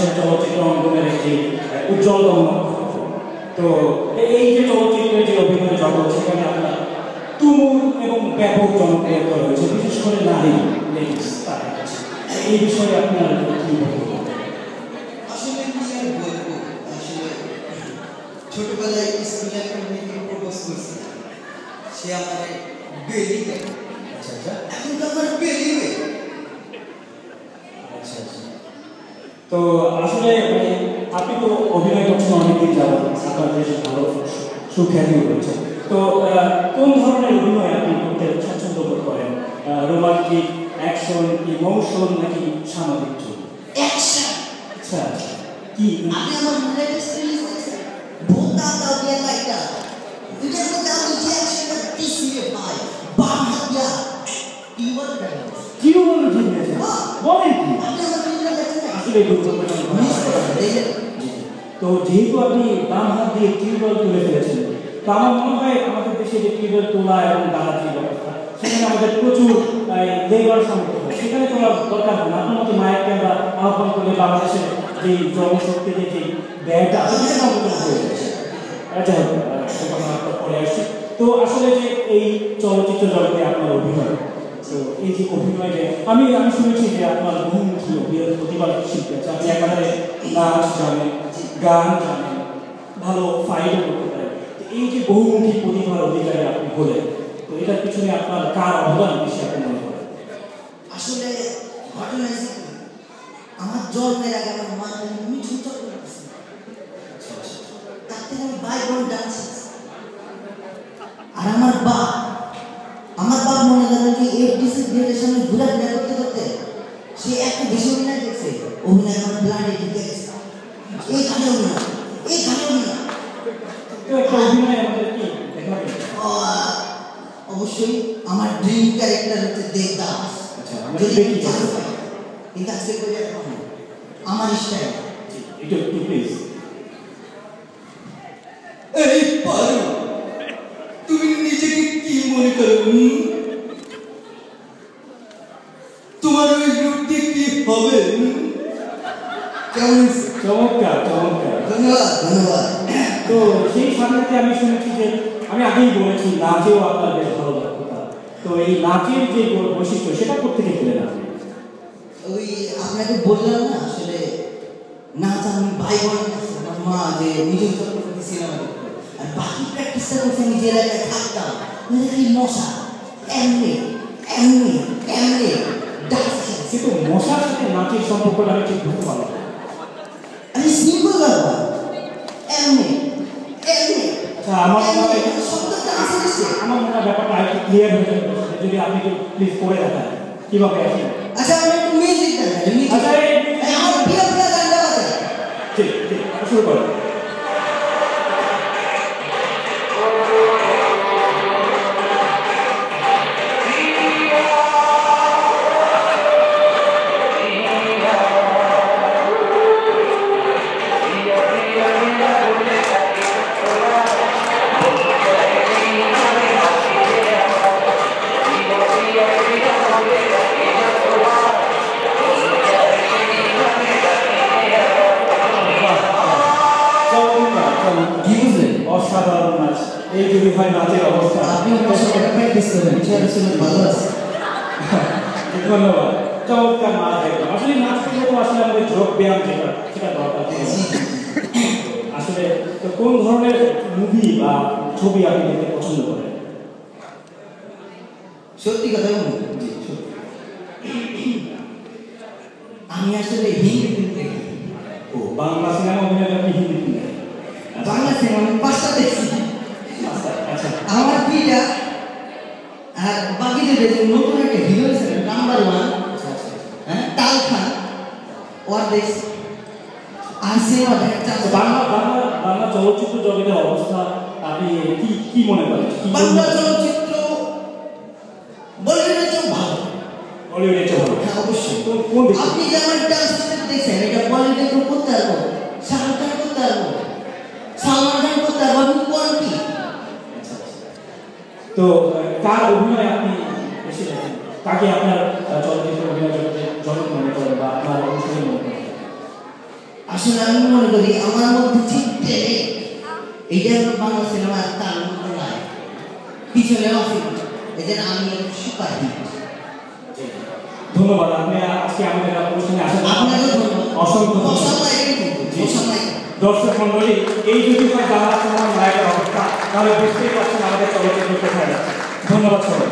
বাংলাদেশের চলচ্চিত্র অঙ্গনের একটি উজ্জ্বলতম নক্ষত্র। তো এই যে চলচ্চিত্রের যে অভিনয় জগৎ, সেখানে আপনার তুমুল এবং ব্যাপক জনপ্রিয়তা রয়েছে, বিশেষ করে নারী লেডিস তাদের কাছে। এই বিষয়ে আপনার কি বলবো? আসলে কি আর বলবো, আসলে ছোটবেলায় স্কুলে একটা মেয়েকে প্রপোজ করছি, সে আমার বেলি দেয়। আচ্ছা আচ্ছা, এখন তো আমার বেলি হয়ে। আচ্ছা আচ্ছা। তো আসলে মানে আপনি তো অভিনয় করছেন অনেকদিন যাবত, আপনার বেশ ভালো সুখ্যাতিও রয়েছে। তো কোন ধরনের অভিনয় আপনি করতে স্বাচ্ছন্দ্য বোধ করেন? রোমান্টিক, অ্যাকশন, ইমোশন নাকি সামাজিক ছবি? অ্যাকশন। আচ্ছা আচ্ছা, কি আপনি আমার লেটেস্ট রিলিজ দেখছেন, ভোতা দাও দিয়ে লাইটা, এটার মধ্যে আমি যে অ্যাকশনটা দিছি রে ভাই, বাম হাত দিয়া কি বল কেন কি বলবো? ঠিক আছে, বলেন কি? আপনি আমার ফিল্মটা দেখেন না? আসলে তো যেহেতু আপনি বাম হাত দিয়ে টিউবওয়েল তুলে ফেলেছেন, তো আমার মনে হয় আমাদের দেশে যে টিউবওয়েল তোলা এবং দাঁড়াচ্ছিল ব্যবস্থা, সেখানে আমাদের প্রচুর লেবার সংকট হয়, সেখানে তোলা দরকার হয় না। আপনার মতো মায়েরকে আমরা আহ্বান করে বাংলাদেশের যে জনশক্তির যে ব্যয়টা আছে সেটা সংকোচন হয়ে যাচ্ছে। যাই হোক, পরে আসছি। তো আসলে যে এই চলচ্চিত্র জগতে আপনার অভিনয়, তো এই যে অভিনয় যে আমি শুনেছি যে আপনার বহুমুখী প্রতিভার শিল্পী আছে, আপনি একেবারে নাচ জানেন, গান জানেন, ভালো ফাইটও করতে পারেন। এই যে বহুমুখী প্রতিভার অধিকারী আপনি হলেন, তো এটার পিছনে আপনার কার অবদান বেশি আপনি মনে করেন? আসলে ঘটনা আমার জন্মের আগে আমার মা মিঠুন চক্র করছে, তার থেকে আমি ভাই বোন ডান্স। আর আমার বাপ মনে করেন কি এফডিসি গ্রেডের সামনে ঘোরাঘুরা করতে করতে সে এত বেশি অভিনয় দেখছে, অভিনয় আমার ব্লাডে ঢুকে গেছে। এই গানে অভিনয়। অবশ্যই আমার ড্রিম ক্যারেক্টার হচ্ছে দেবদাস। যদি কিন্তু আজকে করে আমার স্টাইল প্লিজ। এই পারো, তুমি নিজেকে কি মনে করো? তোমার ওই রূপটি কি হবে? কেমন? চমৎকার চমৎকার, ধন্যবাদ। তো সেই সাথে আমি শুনেছি যে, আমি আগেই বলেছি নাচেও আপনার বেশ ভালো দক্ষতা। তো এই নাচের যে বৈশিষ্ট্য, সেটা কোথেকে পেলেন আপনি? ওই আপনাকে বললাম না, আসলে নাচ আমি ভাই বোন আমার মা যে নিজের চক্রবর্তী সিনেমা, আর বাকি প্র্যাকটিসটা করছে আমি যে এলাকায় থাকতাম, এই মশা এমনি ডান্স। কিন্তু মশার সাথে নাচের সম্পর্কটা আমি ঠিক বুঝতে পারলাম না। আমি সিম্পল ব্যাপার, এমনি। আচ্ছা, আমার মনে হয় ব্যাপারটা আরেকটু ক্লিয়ার হয়ে যাবে যদি আপনি একটু প্লিজ করে দেখান কিভাবে আসেন। আচ্ছা, আমি একটু মিউজিক দেন। আচ্ছা, আমার প্রিয় গান গাওয়াতে। ঠিক শুরু করুন। অসাধারণ নাচ। এই যদি হয় নাচের অবস্থা, আপনি আমার সাথে প্র্যাকটিস করেন, ভালো আছে। ধন্যবাদ। চমৎকার নাচ দেখলাম। আসলে নাচ করলে তো আসলে আমাদের যোগ ব্যায়াম সেটা দরকার। আসলে তো কোন ধরনের মুভি বা ছবি আপনি দেখতে পছন্দ করেন? সত্যি কথা বলুন, আমি আসলে হিন্দি ফিল্ম দেখি। ও, বাংলা সিনেমা অভিনয় আপনি হিন্দি ফিল্ম দেখেন? বাংলা সিনেমা আমি 5টা দেখছি। আচ্ছা, আমার প্রিয়া আর বাকিদের দেখুন, নতুন একটা হিরো আছে নাম্বার 1, হ্যাঁ, তাল খান, ওর দেখছি। আর সিনেমা দেখা বাংলা চলচ্চিত্র জগতের অবস্থা আপনি কি মনে করেন? বাংলা চলচ্চিত্র বলিউডের চেয়ে ভালো। বলিউডের চেয়ে ভালো? হ্যাঁ, অবশ্যই। কোন আপনি যে আমার ডান্স দেখছেন, এটা বলিউডে কেউ করতে পারবো, শাহরুখ খান করতে পারবো, সালমান খান করতে পারবো, আমি কোয়ালিটি। তো কার অভিনয় আপনি বেশি দেখেন? কাকে আপনার চলচ্চিত্র অভিনয় জগতে জনক মনে করেন বা আপনার অনুসরণ মনে করেন? আসলে আমি মনে করি আমার মধ্যে চিন্তে নেই, এইটা হলো বাংলা সিনেমা তার মধ্যে নাই, পিছনেও আছে, এই জন্য আমি সুপার হিট। ধন্যবাদ, আপনি আজকে আমাদের অনুষ্ঠানে আসার জন্য আপনাকেও ধন্যবাদ, অসংখ্য ধন্যবাদ। দর্শক মন্ডলী, এই যদি বাংলা সিনেমার নায়কের অবস্থা, তাহলে বুঝতেই পারছেন আমাদের চলচ্চিত্র কোথায় যাচ্ছে। ধন্যবাদ সবাই।